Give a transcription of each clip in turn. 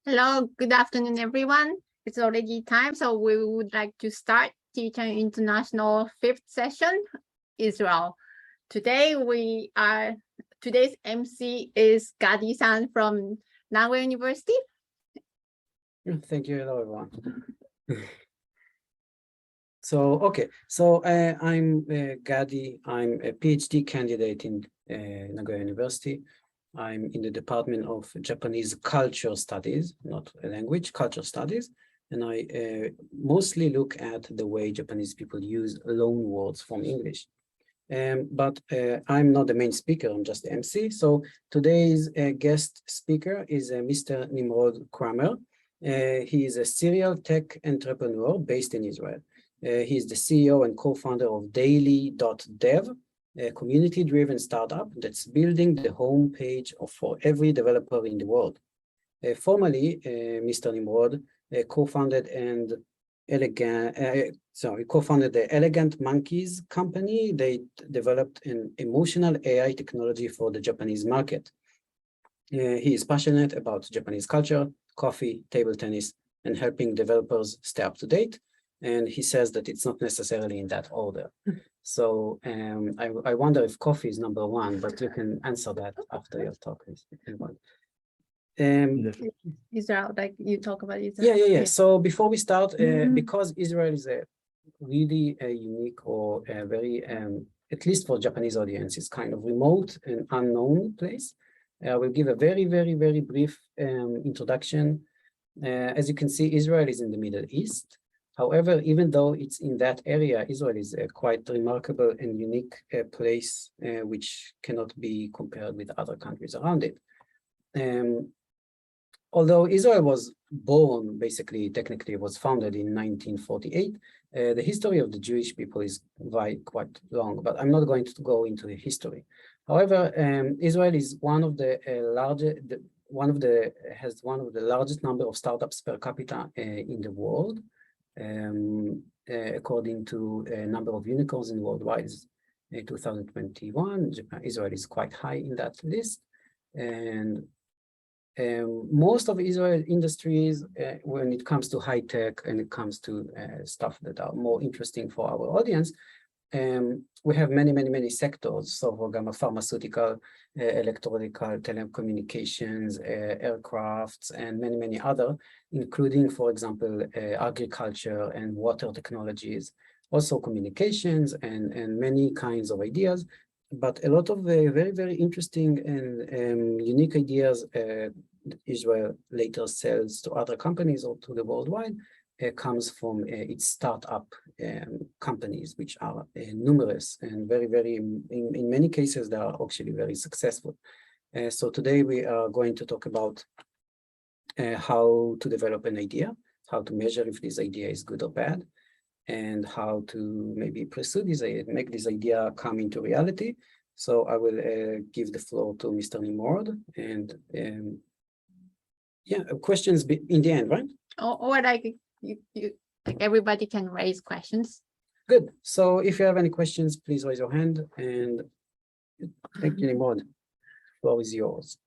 Hello, good afternoon, everyone. It's already time, so we would like to start Tチャン International 5th session, Israel. Today's MC is Gadi-san from Nagoya University. Thank you. Hello, everyone. I'm Gadi. I'm a PhD candidate in Nagoya University. I'm in the Department of Japanese Culture Studies, not language, culture studies. And I mostly look at the way Japanese people use loan words from English. But I'm not the main speaker, I'm just the MC. So today's guest speaker is Mr. Nimrod Kramer. He is a serial tech entrepreneur based in Israel. He is the CEO and co-founder of Daily.dev, a community-driven startup that's building the homepage for every developer in the world. Formerly, Mr. Nimrod co-founded the Elegant Monkeys company. They developed an emotional AI technology for the Japanese market. He is passionate about Japanese culture, coffee, table tennis, and helping developers stay up to date. And he says that it's not necessarily in that order. So I wonder if coffee is number one, but you can answer that after your talk. Israel, like you talk about Israel. Yeah. So before we start, because Israel is a really unique or a very, at least for Japanese audience, it's kind of remote and unknown place. I will give a very, very, very brief introduction. As you can see, Israel is in the Middle East. However, even though it's in that area, Israel is a quite remarkable and unique place which cannot be compared with other countries around it. Although Israel was born, basically, technically, was founded in 1948, the history of the Jewish people is quite long, but I'm not going to go into the history. However, Israel is has one of the largest number of startups per capita in the world. According to a number of unicorns in worldwide, in 2021, Israel is quite high in that list. And most of Israel industries, when it comes to high tech and it comes to stuff that are more interesting for our audience, we have many sectors. So for example, pharmaceutical, electronical, telecommunications, aircrafts, and many other, including, for example, agriculture and water technologies, also communications and many kinds of ideas. But a lot of very interesting and unique ideas Israel later sells to other companies or to the worldwide comes from its startup companies, which are numerous and very, in many cases, they are actually very successful. So today we are going to talk about how to develop an idea, how to measure if this idea is good or bad, and how to maybe pursue this, make this idea come into reality. So I will give the floor to Mr. Nimrod, and questions in the end, right? Or like everybody can raise questions. Good. So if you have any questions, please raise your hand. And thank you, Nimrod. The floor is yours.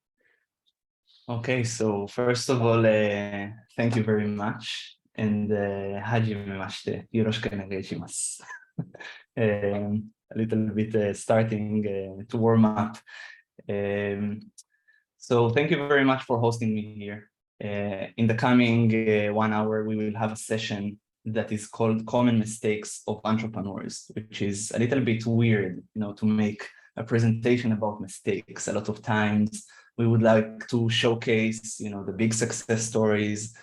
Okay, so first of all, thank you very much. And hajimemashite, yoroshiku onegai shimasu. A little bit starting to warm up. So thank you very much for hosting me here. In the coming 1 hour, we will have a session that is called Common Mistakes of Entrepreneurs, which is a little bit weird, to make a presentation about mistakes. A lot of times we would like to showcase, the big success stories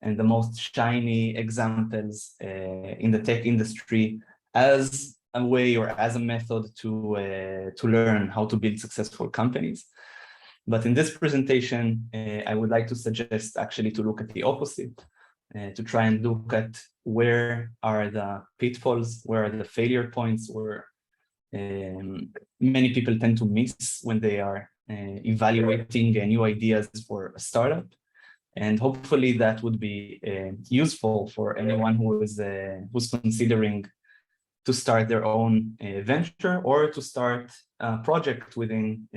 and the most shiny examples in the tech industry as a way or as a method to learn how to build successful companies. But in this presentation, I would like to suggest actually to look at the opposite, to try and look at where are the pitfalls, where are the failure points, where many people tend to miss when they are evaluating new ideas for a startup. And hopefully that would be useful for anyone who's considering to start their own venture or to start a project within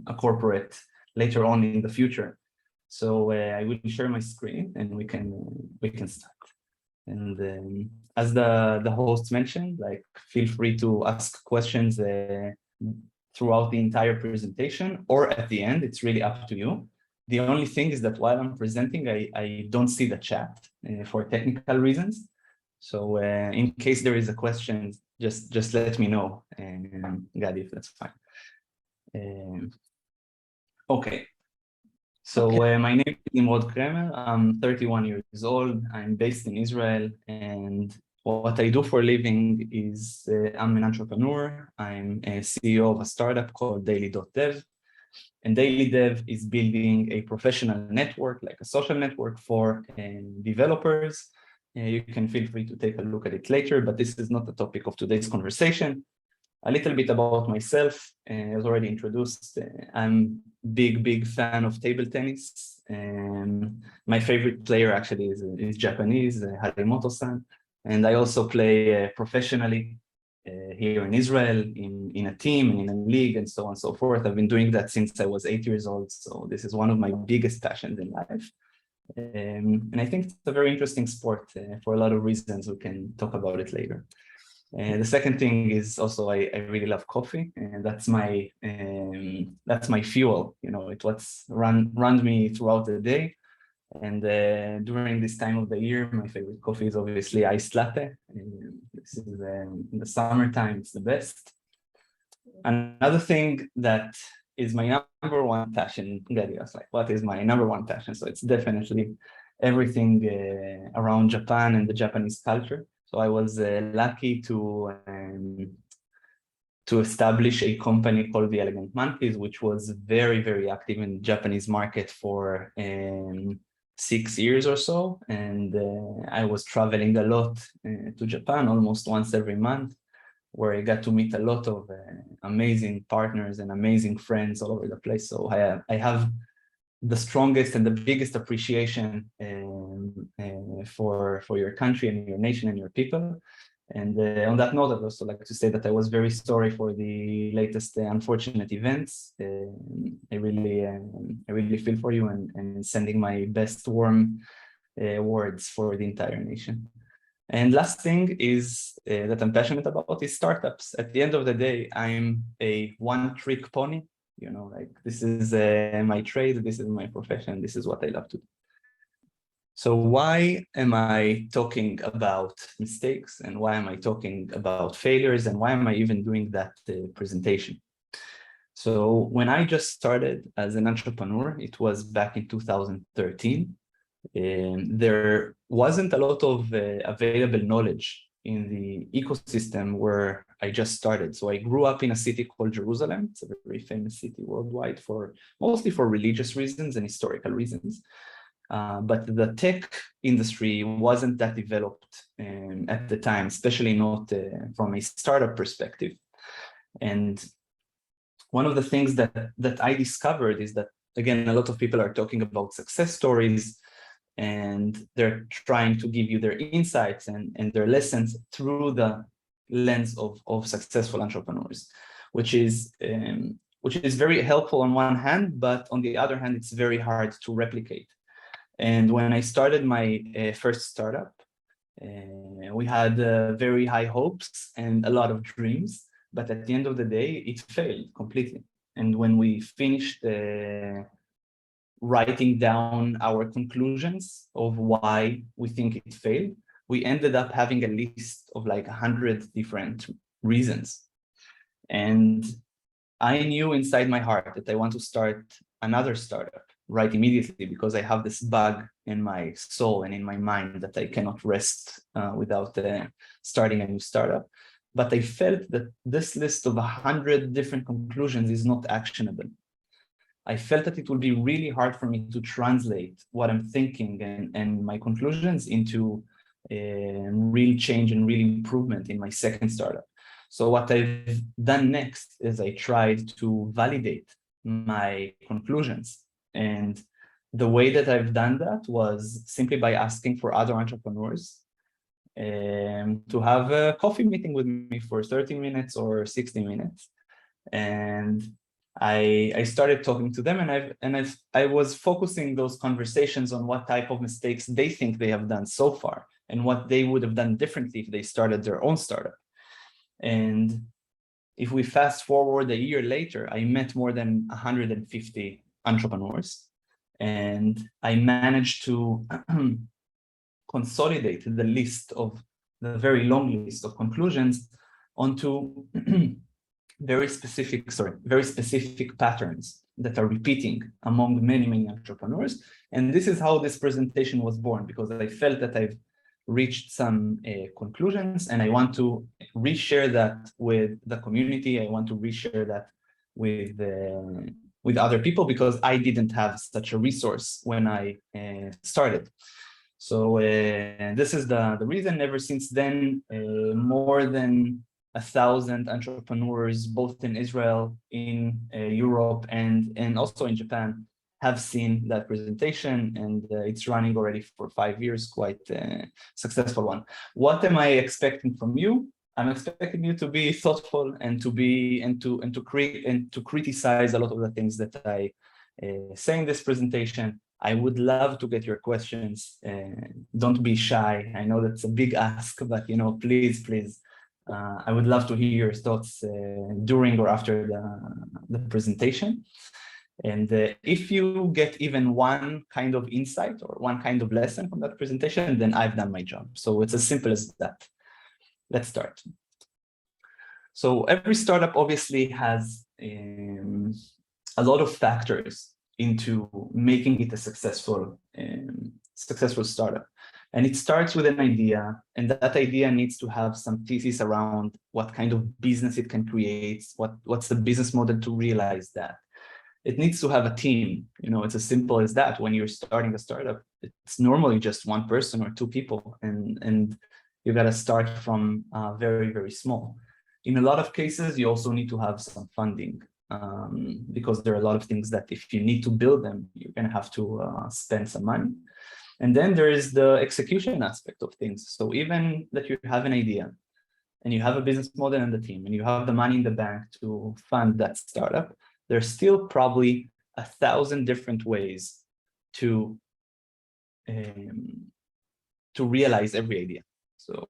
a corporate later on in the future. So I will share my screen and we can start. And as the host mentioned, like feel free to ask questions throughout the entire presentation or at the end. It's really up to you. The only thing is that while I'm presenting, I don't see the chat for technical reasons. So in case there is a question, just let me know, and Gadi, if that's fine. Okay. So my name is Nimrod Kremer. I'm 31 years old. I'm based in Israel, and what I do for a living is I'm an entrepreneur. I'm a CEO of a startup called Daily.dev. And Daily Dev is building a professional network, like a social network for developers. You can feel free to take a look at it later, but this is not the topic of today's conversation. A little bit about myself, as already introduced, I'm big fan of table tennis. My favorite player actually is Japanese, Harimoto-san. And I also play professionally here in Israel, in a team and in a league and so on and so forth. I've been doing that since I was 8 years old. So this is one of my biggest passions in life. And I think it's a very interesting sport for a lot of reasons. We can talk about it later. The second thing is also I really love coffee, and that's my fuel. You know, it's what's runs me throughout the day. And during this time of the year, my favorite coffee is obviously iced latte. This is in the summertime, it's the best. Another thing that is my number one passion, Gadi was like, what is my number one passion? So it's definitely everything around Japan and the Japanese culture. So I was lucky to establish a company called The Elegant Monkeys, which was very active in the Japanese market for 6 years or so. And I was traveling a lot to Japan, almost once every month, where I got to meet a lot of amazing partners and amazing friends all over the place. So I have the strongest and the biggest appreciation for your country and your nation and your people. And on that note, I'd also like to say that I was very sorry for the latest unfortunate events. I really feel for you and sending my best warm words for the entire nation. And last thing is that I'm passionate about is startups. At the end of the day, I'm a one-trick pony. You know, like this is my trade, this is my profession, this is what I love to do. So why am I talking about mistakes, and why am I talking about failures, and why am I even doing that presentation? So when I just started as an entrepreneur, it was back in 2013. There wasn't a lot of available knowledge in the ecosystem where I just started. So I grew up in a city called Jerusalem. It's a very famous city worldwide mostly for religious reasons and historical reasons. But the tech industry wasn't that developed at the time, especially not from a startup perspective. And one of the things that I discovered is that, again, a lot of people are talking about success stories, and they're trying to give you their insights and their lessons through the lens of successful entrepreneurs, which is very helpful on one hand, but on the other hand, it's very hard to replicate. And when I started my first startup, we had very high hopes and a lot of dreams, but at the end of the day, it failed completely. And when we finished writing down our conclusions of why we think it failed, we ended up having a list of like 100 different reasons. And I knew inside my heart that I want to start another startup right immediately, because I have this bug in my soul and in my mind that I cannot rest without starting a new startup. But I felt that this list of 100 different conclusions is not actionable. I felt that it would be really hard for me to translate what I'm thinking and my conclusions into real change and real improvement in my second startup. So what I've done next is I tried to validate my conclusions. And the way that I've done that was simply by asking for other entrepreneurs to have a coffee meeting with me for 30 minutes or 60 minutes. And I started talking to them, and I was focusing those conversations on what type of mistakes they think they have done so far and what they would have done differently if they started their own startup. And if we fast forward a year later, I met more than 150 entrepreneurs, and I managed to consolidate the list of the very long list of conclusions onto very specific patterns that are repeating among many entrepreneurs. And this is how this presentation was born, because I felt that I've reached some conclusions, and I want to reshare that with the community. I want to reshare that with other people, because I didn't have such a resource when I started. So this is the reason. Ever since then, more than 1,000 entrepreneurs, both in Israel, in Europe, and also in Japan, have seen that presentation, and it's running already for 5 years, quite a successful one. What am I expecting from you? I'm expecting you to be thoughtful and to criticize a lot of the things that I say in this presentation. I would love to get your questions. Don't be shy. I know that's a big ask, but please. I would love to hear your thoughts during or after the presentation. And if you get even one kind of insight or one kind of lesson from that presentation, then I've done my job. So it's as simple as that. Let's start. So every startup obviously has a lot of factors into making it a successful startup. And it starts with an idea, and that idea needs to have some thesis around what kind of business it can create, what's the business model to realize that. It needs to have a team. It's as simple as that. When you're starting a startup, it's normally just one person or two people, and you got to start from very, very small. In a lot of cases, you also need to have some funding, because there are a lot of things that if you need to build them, you're going to have to spend some money. And then there is the execution aspect of things. So even that you have an idea and you have a business model and the team and you have the money in the bank to fund that startup, there's still probably 1,000 different ways to realize every idea. So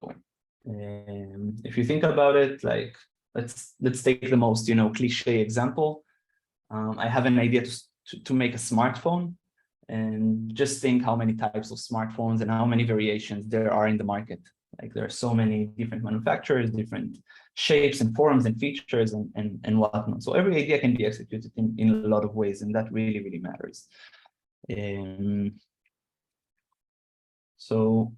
if you think about it, like let's take the most cliche example. I have an idea to make a smartphone, and just think how many types of smartphones and how many variations there are in the market. Like there are so many different manufacturers, different shapes and forms and features and whatnot. So every idea can be executed in a lot of ways, and that really, really matters. So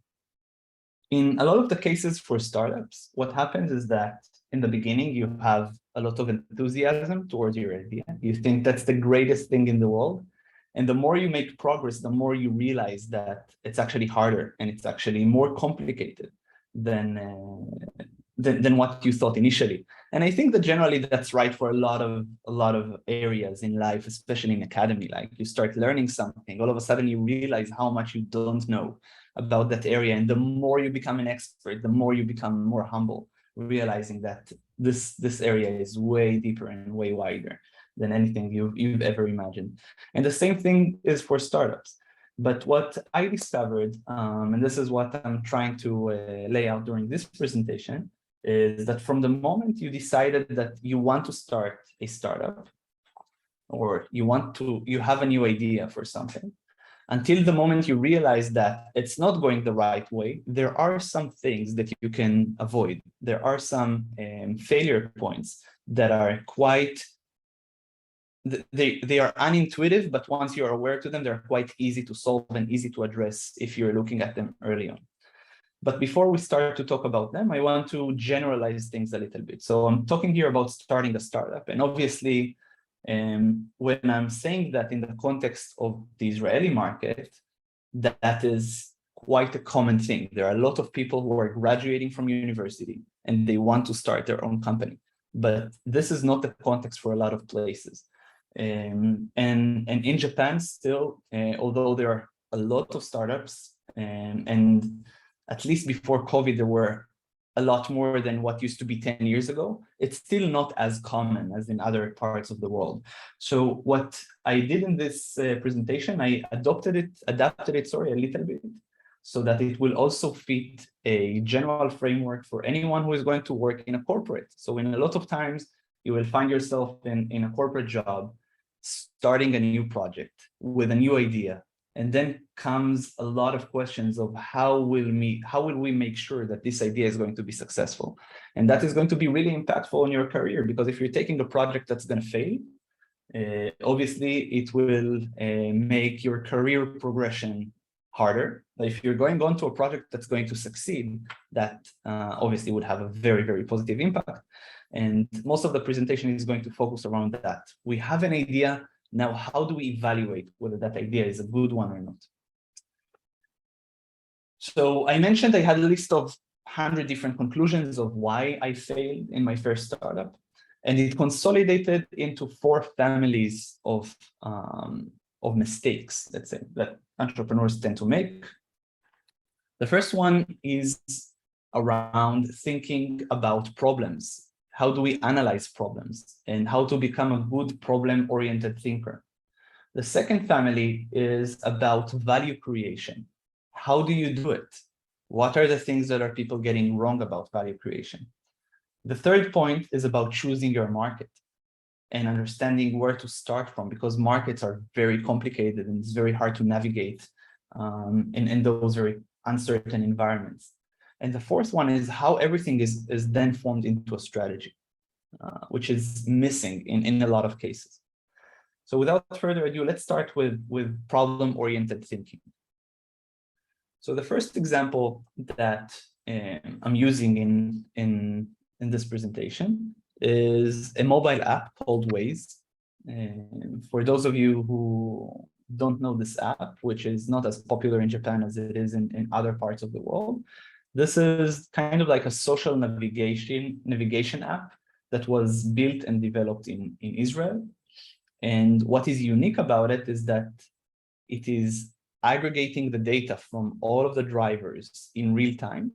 in a lot of the cases for startups, what happens is that in the beginning, you have a lot of enthusiasm towards your idea. You think that's the greatest thing in the world. And the more you make progress, the more you realize that it's actually harder and it's actually more complicated than what you thought initially. And I think that generally that's right for a lot of areas in life, especially in academy. Like you start learning something, all of a sudden you realize how much you don't know about that area. And the more you become an expert, the more you become more humble, realizing that this area is way deeper and way wider than anything you've ever imagined. And the same thing is for startups. But what I discovered, and this is what I'm trying to lay out during this presentation, is that from the moment you decided that you want to start a startup, or you have a new idea for something, until the moment you realize that it's not going the right way, there are some things that you can avoid. There are some failure points that are quite, they are unintuitive, but once you are aware to them, they're quite easy to solve and easy to address if you're looking at them early on. But before we start to talk about them, I want to generalize things a little bit. So I'm talking here about starting a startup. And obviously, when I'm saying that in the context of the Israeli market, that is quite a common thing. There are a lot of people who are graduating from university and they want to start their own company. But this is not the context for a lot of places. And in Japan still, although there are a lot of startups, and at least before COVID, there were a lot more than what used to be 10 years ago. It's still not as common as in other parts of the world. So what I did in this presentation, I adapted it a little bit so that it will also fit a general framework for anyone who is going to work in a corporate. So in a lot of times, you will find yourself in a corporate job, starting a new project with a new idea. And then comes a lot of questions of how will we make sure that this idea is going to be successful? And that is going to be really impactful in your career, because if you're taking a project that's going to fail, obviously it will make your career progression harder. But if you're going on to a project that's going to succeed, that obviously would have a very, very positive impact. And most of the presentation is going to focus around that. We have an idea. Now, how do we evaluate whether that idea is a good one or not? So I mentioned I had a list of 100 different conclusions of why I failed in my first startup, and it consolidated into 4 families of mistakes, let's say, that entrepreneurs tend to make. The first one is around thinking about problems. How do we analyze problems and how to become a good problem-oriented thinker? The second family is about value creation. How do you do it? What are the things that are people getting wrong about value creation? The third point is about choosing your market and understanding where to start from, because markets are very complicated and it's very hard to navigate in those very uncertain environments. And the fourth one is how everything is then formed into a strategy, which is missing in a lot of cases. So without further ado, let's start with problem-oriented thinking. So the first example that I'm using in this presentation is a mobile app called Waze. For those of you who don't know this app, which is not as popular in Japan as it is in other parts of the world, this is kind of like a social navigation app that was built and developed in Israel. And what is unique about it is that it is aggregating the data from all of the drivers in real time,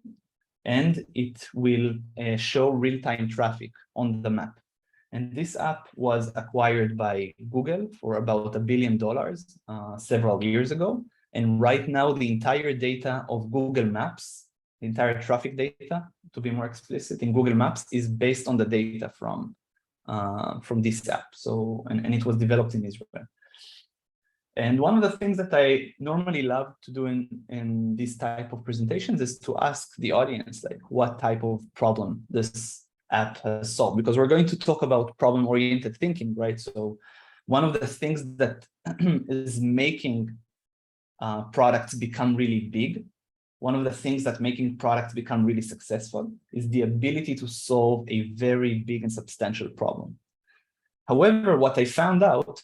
and it will show real-time traffic on the map. And this app was acquired by Google for about $1 billion several years ago. And right now, the entire data of Google Maps, the entire traffic data, to be more explicit, in Google Maps is based on the data from this app. So, and it was developed in Israel. And one of the things that I normally love to do in these type of presentations is to ask the audience, like, what type of problem this app has solved, because we're going to talk about problem-oriented thinking, right? So one of the things that is making products become really big, one of the things that making products become really successful is the ability to solve a very big and substantial problem. However, what I found out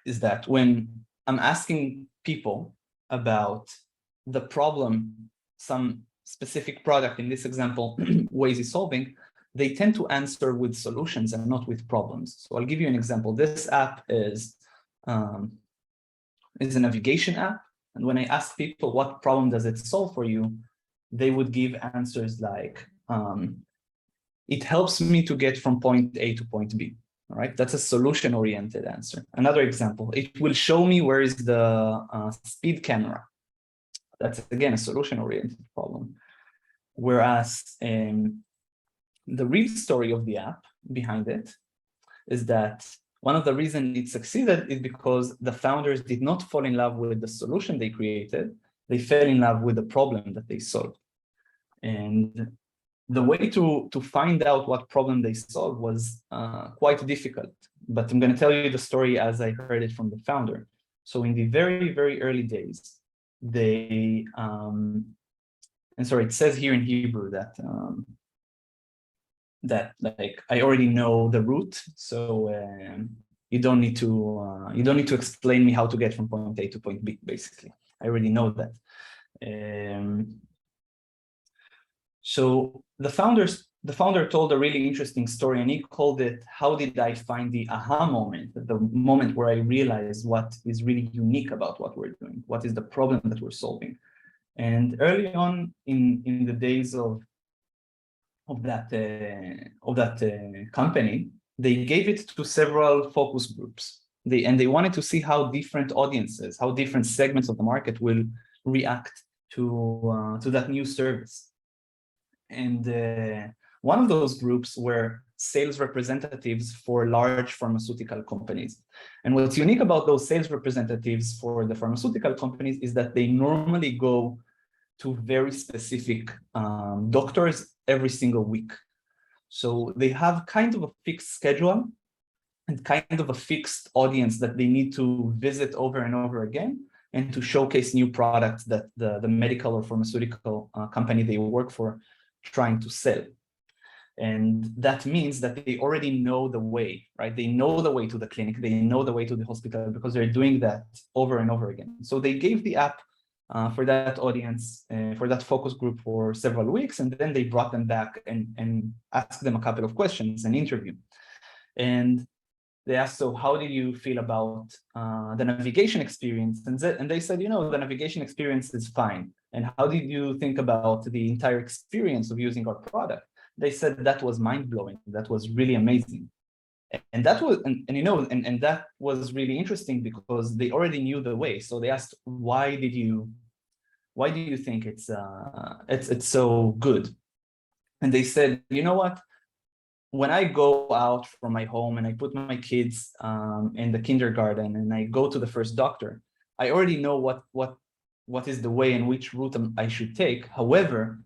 is that when I'm asking people about the problem some specific product, in this example, Waze is solving, they tend to answer with solutions and not with problems. So I'll give you an example. This app is a navigation app. And when I ask people what problem does it solve for you, they would give answers like, it helps me to get from point A to point B. All right, that's a solution-oriented answer. Another example, it will show me where is the speed camera. That's, again, a solution-oriented problem. Whereas the real story of the app behind it is that one of the reasons it succeeded is because the founders did not fall in love with the solution they created. They fell in love with the problem that they solved. And the way to find out what problem they solved was quite difficult. But I'm going to tell you the story as I heard it from the founder. So in the very, very early days, they, and sorry, it says here in Hebrew that that like I already know the route, so you don't need to explain me how to get from point A to point B. Basically, I already know that. So the founder told a really interesting story, and he called it, "How did I find the aha moment? The moment where I realized what is really unique about what we're doing. What is the problem that we're solving?" And early on in the days of company, they gave it to several focus groups. They wanted to see how different audiences, how different segments of the market will react to that new service. And one of those groups were sales representatives for large pharmaceutical companies. And what's unique about those sales representatives for the pharmaceutical companies is that they normally go to very specific doctors every single week. So they have kind of a fixed schedule and kind of a fixed audience that they need to visit over and over again and to showcase new products that the medical or pharmaceutical company they work for trying to sell. And that means that they already know the way, right? They know the way to the clinic, they know the way to the hospital because they're doing that over and over again. So they gave the app for that audience, for that focus group for several weeks, and then they brought them back and asked them a couple of questions, an interview. And they asked, so how did you feel about the navigation experience? And they said, the navigation experience is fine. And how did you think about the entire experience of using our product? They said that was mind-blowing. That was really amazing. And that was, and that was really interesting because they already knew the way. So they asked, why do you think it's so good? And they said, you know what? When I go out from my home and I put my kids in the kindergarten and I go to the first doctor, I already know what is the way and which route I should take. However,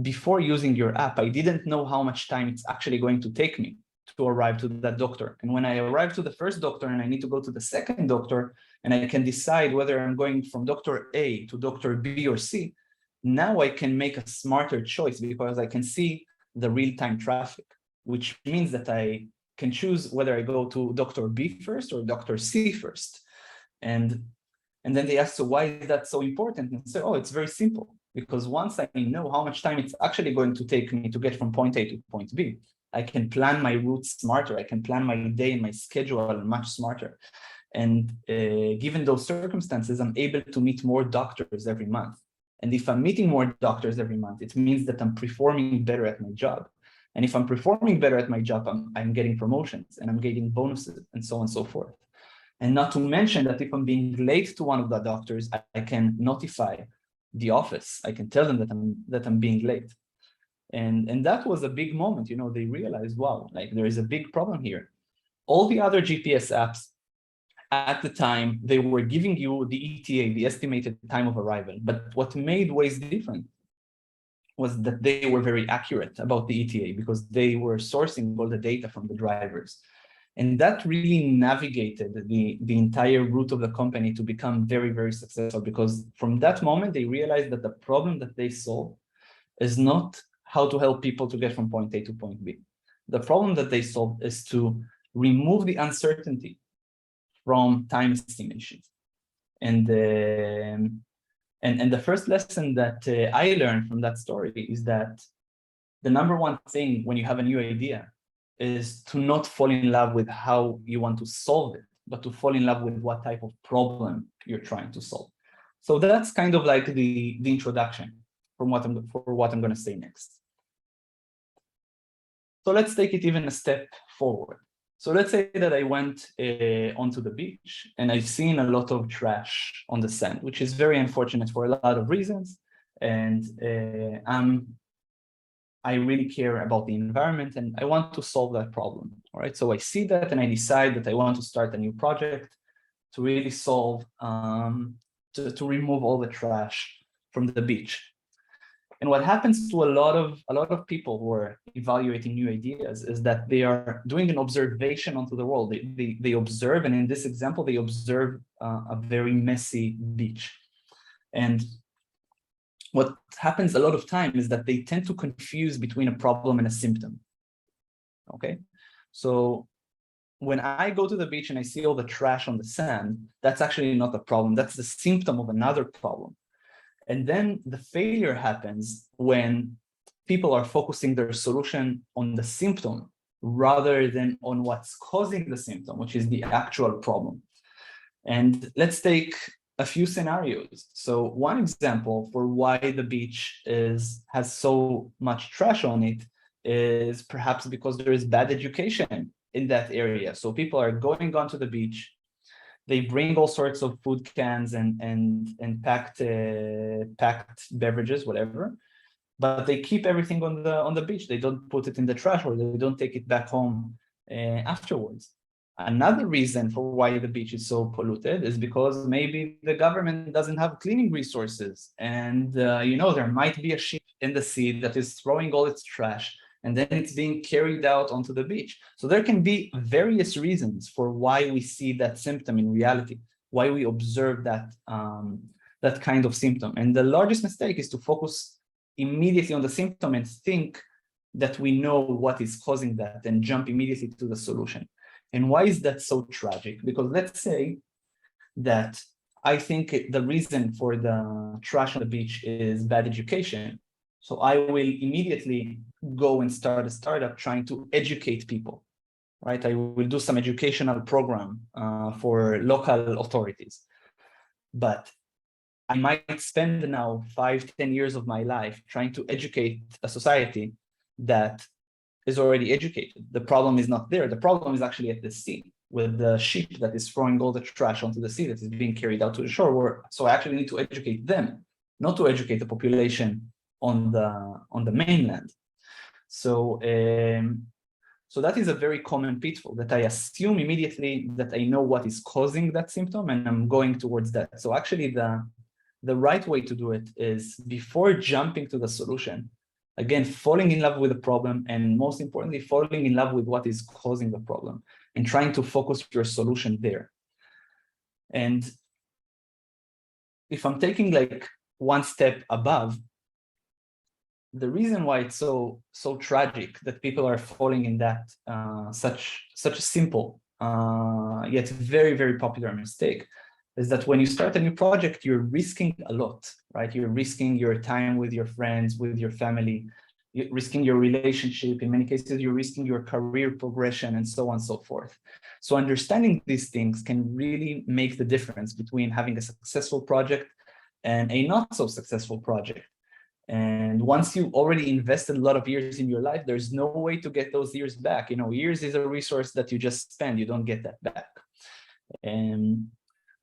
before using your app, I didn't know how much time it's actually going to take me to arrive to that doctor. And when I arrive to the first doctor and I need to go to the second doctor and I can decide whether I'm going from Dr. A to Dr. B or C, now I can make a smarter choice because I can see the real-time traffic, which means that I can choose whether I go to Dr. B first or Dr. C first. And then they ask, so why is that so important? And say, oh, it's very simple. Because once I know how much time it's actually going to take me to get from point A to point B, I can plan my route smarter. I can plan my day and my schedule much smarter. And given those circumstances, I'm able to meet more doctors every month. And if I'm meeting more doctors every month, it means that I'm performing better at my job. And if I'm performing better at my job, I'm getting promotions and I'm getting bonuses and so on and so forth. And not to mention that if I'm being late to one of the doctors, I can notify the office. I can tell them that I'm being late. And that was a big moment. They realized, wow, like there is a big problem here. All the other GPS apps at the time, they were giving you the ETA, the estimated time of arrival. But what made Waze different was that they were very accurate about the ETA because they were sourcing all the data from the drivers. And that really navigated the entire route of the company to become very, very successful because from that moment, they realized that the problem that they solve is not how to help people to get from point A to point B. The problem that they solved is to remove the uncertainty from time estimations. And the first lesson that I learned from that story is that the number one thing when you have a new idea is to not fall in love with how you want to solve it, but to fall in love with what type of problem you're trying to solve. So that's kind of like the introduction for what I'm going to say next. So let's take it even a step forward. So let's say that I went onto the beach and I've seen a lot of trash on the sand, which is very unfortunate for a lot of reasons. And I really care about the environment and I want to solve that problem. All right. So I see that and I decide that I want to start a new project to really solve, to remove all the trash from the beach. And what happens to a lot of people who are evaluating new ideas is that they are doing an observation onto the world. They observe, and in this example, they observe a very messy beach. And what happens a lot of time is that they tend to confuse between a problem and a symptom. Okay, so when I go to the beach and I see all the trash on the sand, that's actually not a problem. That's the symptom of another problem. And then the failure happens when people are focusing their solution on the symptom rather than on what's causing the symptom, which is the actual problem. And let's take a few scenarios. So one example for why the beach has so much trash on it is perhaps because there is bad education in that area. So people are going onto the beach, they bring all sorts of food cans and packed beverages, whatever, but they keep everything on the beach. They don't put it in the trash, or they don't take it back home afterwards. Another reason for why the beach is so polluted is because maybe the government doesn't have cleaning resources, and there might be a ship in the sea that is throwing all its trash, and then it's being carried out onto the beach. So there can be various reasons for why we see that symptom in reality, why we observe that that kind of symptom. And the largest mistake is to focus immediately on the symptom and think that we know what is causing that and jump immediately to the solution. And why is that so tragic? Because let's say that I think the reason for the trash on the beach is bad education. So I will immediately go and start a startup trying to educate people, right? I will do some educational program for local authorities. But I might spend now 5-10 years of my life trying to educate a society that is already educated. The problem is not there. The problem is actually at the sea, with the ship that is throwing all the trash onto the sea that is being carried out to the shore. So I actually need to educate them, not to educate the population on the mainland. So so that is a very common pitfall, that I assume immediately that I know what is causing that symptom and I'm going towards that. So actually the right way to do it is, before jumping to the solution, again, falling in love with the problem, and most importantly, falling in love with what is causing the problem and trying to focus your solution there. And if I'm taking like one step above, the reason why it's so tragic that people are falling in that such a simple yet very, very popular mistake is that when you start a new project, you're risking a lot, right? You're risking your time with your friends, with your family, you're risking your relationship. In many cases, you're risking your career progression, and so on and so forth. So understanding these things can really make the difference between having a successful project and a not so successful project. And once you already invested a lot of years in your life, there's no way to get those years back. Years is a resource that you just spend, you don't get that back. And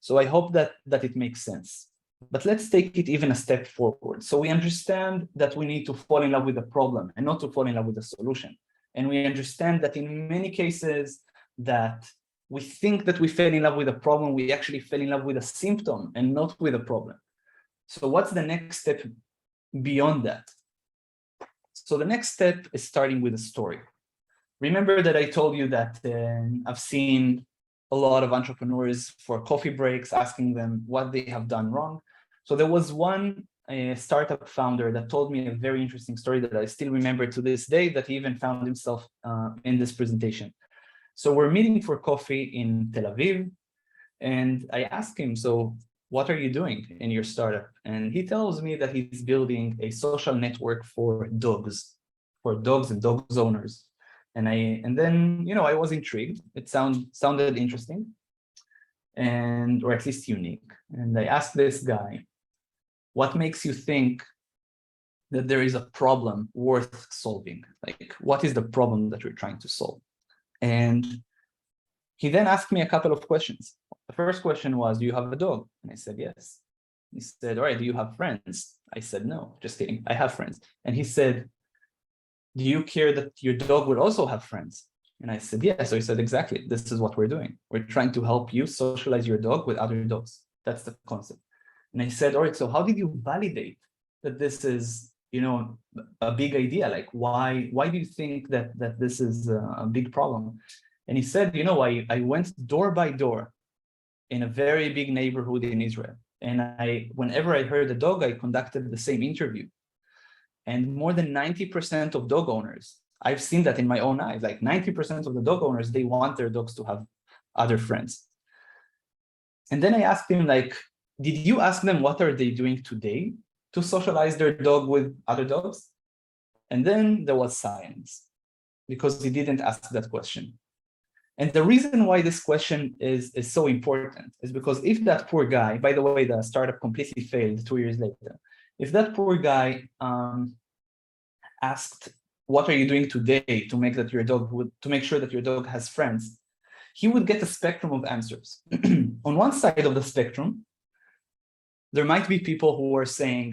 so I hope that it makes sense. But let's take it even a step forward. So we understand that we need to fall in love with the problem and not to fall in love with the solution. And we understand that in many cases that we think that we fell in love with the problem, we actually fell in love with a symptom and not with a problem. So what's the next step beyond that? So the next step is starting with a story. Remember that I told you that I've seen a lot of entrepreneurs for coffee breaks, asking them what they have done wrong. So there was one startup founder that told me a very interesting story that I still remember to this day, that he even found himself in this presentation. So we're meeting for coffee in Tel Aviv, and I asked him, so what are you doing in your startup? And he tells me that he's building a social network for dogs and dogs owners. And then I was intrigued. It sounded interesting, or at least unique. And I asked this guy, what makes you think that there is a problem worth solving? Like, what is the problem that you're trying to solve? And he then asked me a couple of questions. The first question was, do you have a dog? And I said, yes. He said, all right, do you have friends? I said, no, just kidding. I have friends. And he said, do you care that your dog will also have friends? And I said, yeah. So he said, exactly, this is what we're doing. We're trying to help you socialize your dog with other dogs. That's the concept. And I said, all right, so how did you validate that this is, a big idea? Like, why do you think that this is a big problem? And he said, I went door by door in a very big neighborhood in Israel. And whenever I heard a dog, I conducted the same interview. And more than 90% of dog owners, I've seen that in my own eyes, like 90% of the dog owners, they want their dogs to have other friends. And then I asked him, like, did you ask them what are they doing today to socialize their dog with other dogs? And then there was silence, because he didn't ask that question. And the reason why this question is so important is because if that poor guy, by the way, the startup completely failed 2 years later, if that poor guy asked what are you doing today to make sure that your dog has friends, he would get a spectrum of answers. On one side of the spectrum, there might be people who are saying,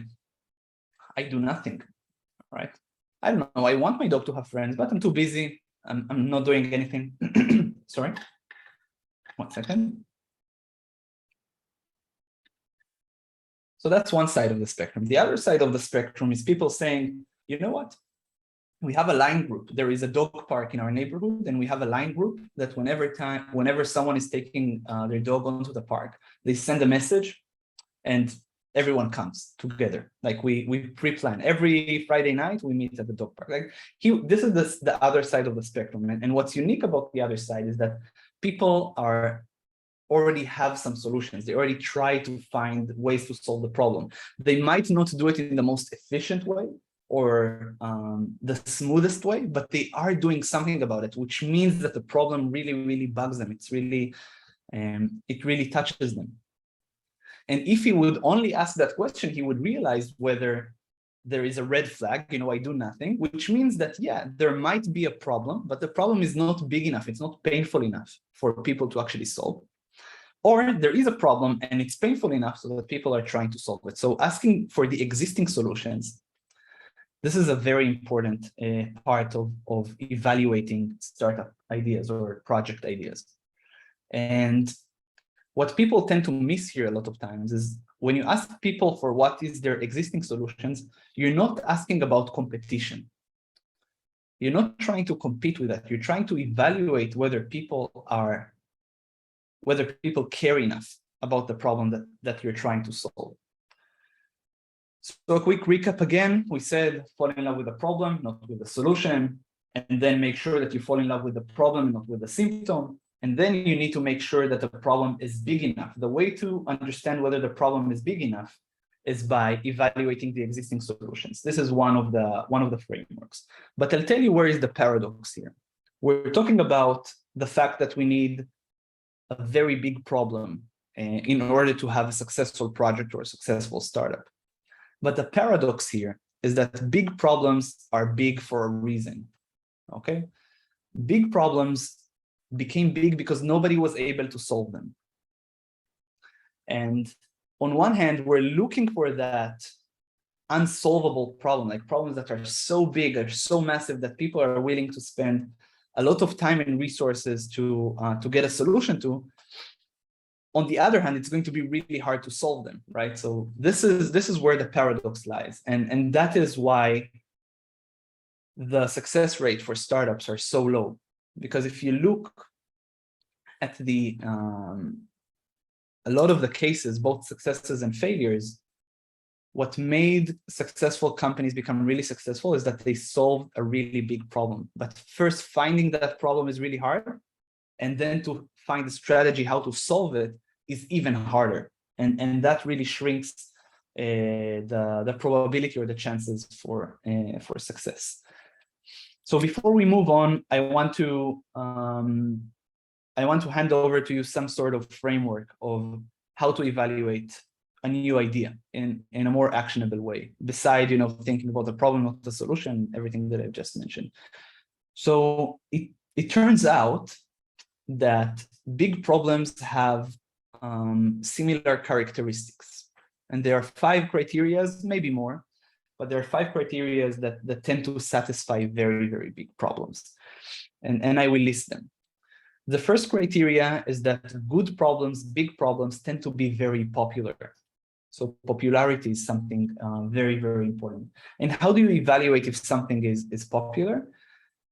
I do nothing, right? I don't know, I want my dog to have friends, but I'm too busy. I'm not doing anything. Sorry, 1 second. So that's one side of the spectrum. The other side of the spectrum is people saying, you know what? We have a line group. There is a dog park in our neighborhood, and we have a line group that whenever someone is taking their dog onto the park, they send a message and everyone comes together. Like we pre-plan. Every Friday night, we meet at the dog park. Like this is the other side of the spectrum. And what's unique about the other side is that people already have some solutions. They already try to find ways to solve the problem. They might not do it in the most efficient way or the smoothest way, but they are doing something about it, which means that the problem really, really bugs them. It's really, it really touches them. And if he would only ask that question, he would realize whether there is a red flag, you know, I do nothing, which means that, yeah, there might be a problem, but the problem is not big enough. It's not painful enough for people to actually solve. Or there is a problem and it's painful enough so that people are trying to solve it. So asking for the existing solutions, this is a very important part of evaluating startup ideas or project ideas. And what people tend to miss here a lot of times is when you ask people for what is their existing solutions, you're not asking about competition. You're not trying to compete with that. You're trying to evaluate whether people care enough about the problem that you're trying to solve. So a quick recap again, we said fall in love with the problem, not with the solution, and then make sure that you fall in love with the problem, not with the symptom. And then you need to make sure that the problem is big enough. The way to understand whether the problem is big enough is by evaluating the existing solutions. This is one of the frameworks. But I'll tell you where is the paradox here. We're talking about the fact that we need a very big problem in order to have a successful project or a successful startup. But the paradox here is that big problems are big for a reason, okay? Big problems became big because nobody was able to solve them. And on one hand, we're looking for that unsolvable problem, like problems that are so big, are so massive that people are willing to spend a lot of time and resources to get a solution to. On the other hand, it's going to be really hard to solve them, right? So this is where the paradox lies. And that is why the success rate for startups are so low. Because if you look at a lot of the cases, both successes and failures, what made successful companies become really successful is that they solved a really big problem. But first, finding that problem is really hard. And then to find a strategy how to solve it is even harder. And that really shrinks the probability or the chances for success. So before we move on, I want to hand over to you some sort of framework of how to evaluate a new idea in a more actionable way, beside thinking about the problem, not the solution, everything that I've just mentioned. So it turns out that big problems have similar characteristics, and there are 5 criteria, maybe more, but there are 5 criteria that tend to satisfy very, very big problems, and I will list them. The first criteria is that good problems, big problems, tend to be very popular. So popularity is something very, very important. And how do you evaluate if something is popular?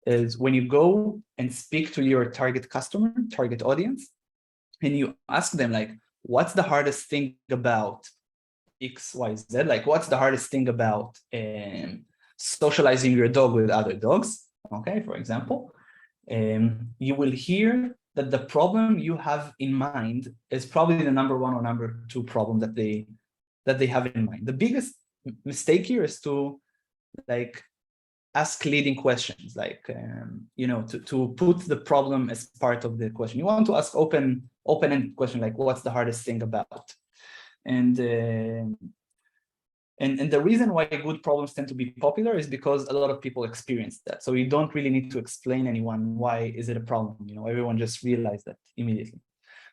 Is when you go and speak to your target customer, target audience, and you ask them, like, what's the hardest thing about X, Y, Z? Like, what's the hardest thing about socializing your dog with other dogs? Okay, for example, you will hear that the problem you have in mind is probably the number 1 or number 2 problem that they have in mind. The biggest mistake here is to ask leading questions, to put the problem as part of the question. You want to ask open-ended question, like, what's the hardest thing about? And And the reason why good problems tend to be popular is because a lot of people experience that. So you don't really need to explain anyone why is it a problem. Everyone just realized that immediately.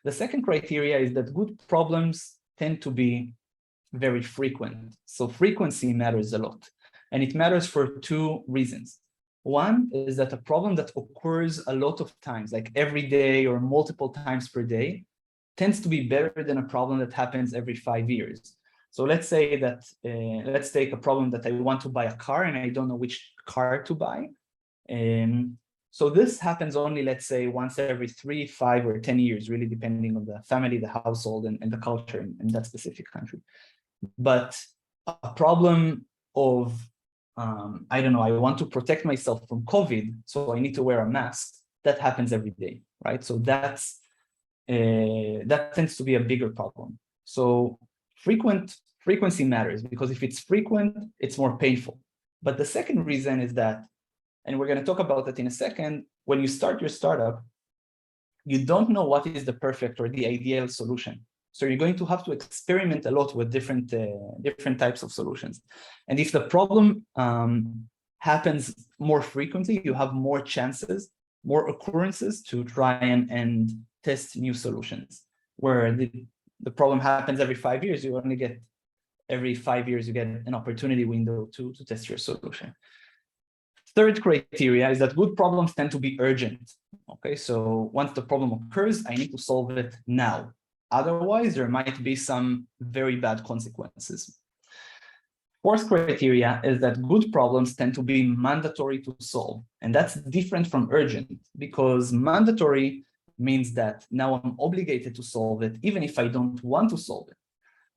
The second criteria is that good problems tend to be very frequent. So frequency matters a lot. And it matters for two reasons. One is that a problem that occurs a lot of times, like every day or multiple times per day, tends to be better than a problem that happens every 5 years. So let's say that, let's take a problem that I want to buy a car and I don't know which car to buy. So this happens only, let's say, once every 3, 5, or 10 years, really depending on the family, the household, and the culture in that specific country. But a problem of, I don't know, I want to protect myself from COVID, so I need to wear a mask, that happens every day, right? So that tends to be a bigger problem. So frequency matters, because if it's frequent, it's more painful. But the second reason is that, and we're going to talk about that in a second, when you start your startup, you don't know what is the perfect or the ideal solution. So you're going to have to experiment a lot with different types of solutions. And if the problem happens more frequently, you have more chances, more occurrences to try and test new solutions. Where the problem happens every 5 years, you only get, every 5 years, you get an opportunity window to test your solution. Third criteria is that good problems tend to be urgent. Okay, so once the problem occurs, I need to solve it now. Otherwise, there might be some very bad consequences. Fourth criteria is that good problems tend to be mandatory to solve. And that's different from urgent, because mandatory means that now I'm obligated to solve it, even if I don't want to solve it.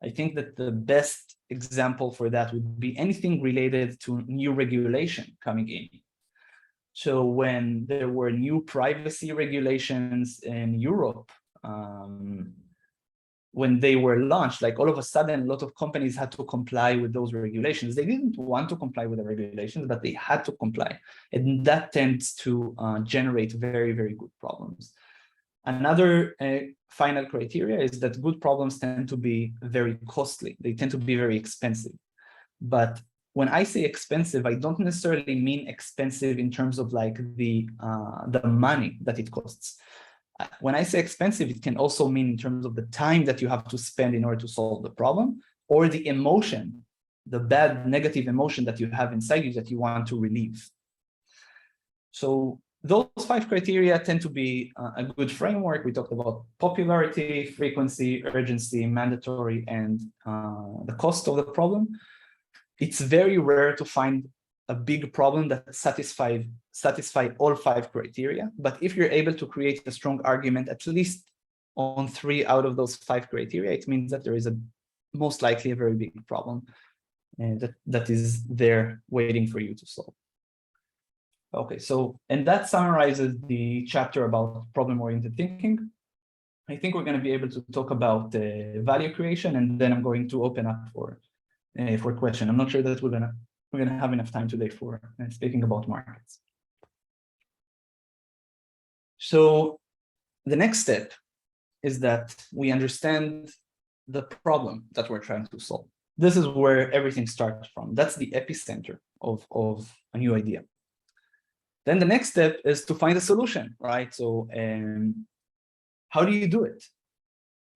I think that the best example for that would be anything related to new regulation coming in. So when there were new privacy regulations in Europe, when they were launched, like all of a sudden, a lot of companies had to comply with those regulations. They didn't want to comply with the regulations, but they had to comply. And that tends to generate very, very good problems. Another final criteria is that good problems tend to be very costly. They tend to be very expensive. But when I say expensive, I don't necessarily mean expensive in terms of like the money that it costs. When I say expensive, it can also mean in terms of the time that you have to spend in order to solve the problem, or the emotion, the bad negative emotion that you have inside you that you want to relieve. So those 5 criteria tend to be a good framework. We talked about popularity, frequency, urgency, mandatory, and the cost of the problem. It's very rare to find a big problem that satisfy all 5 criteria. But if you're able to create a strong argument, at least on 3 out of those 5 criteria, it means that there is most likely a very big problem that is there waiting for you to solve. Okay, so, and that summarizes the chapter about problem-oriented thinking. I think we're going to be able to talk about value creation, and then I'm going to open up for question. I'm not sure that we're gonna have enough time today for speaking about markets. So the next step is that we understand the problem that we're trying to solve. This is where everything starts from. That's the epicenter of a new idea. Then the next step is to find a solution, right? So how do you do it?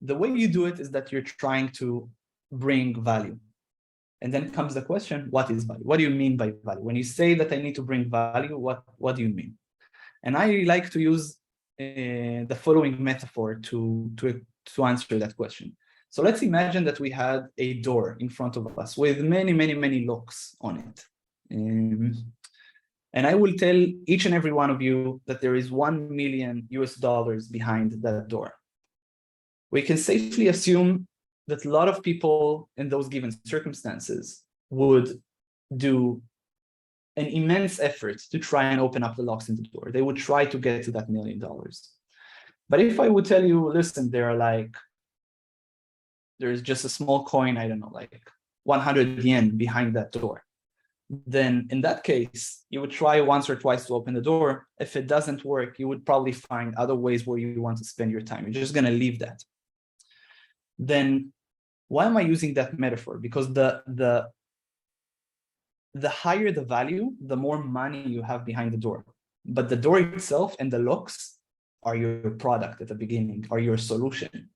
The way you do it is that you're trying to bring value. And then comes the question, what is value? What do you mean by value? When you say that I need to bring value, what do you mean? And I like to use the following metaphor to answer that question. So let's imagine that we had a door in front of us with many, many, many locks on it. And I will tell each and every one of you that there is $1 million behind that door. We can safely assume that a lot of people in those given circumstances would do an immense effort to try and open up the locks in the door. They would try to get to that $1 million. But if I would tell you, listen, there's just a small coin, I don't know, like 100 yen behind that door, then in that case, you would try once or twice to open the door. If it doesn't work, you would probably find other ways where you want to spend your time. You're just going to leave that. Then why am I using that metaphor? Because the the higher the value, the more money you have behind the door. But the door itself and the locks are your product at the beginning, are your solution.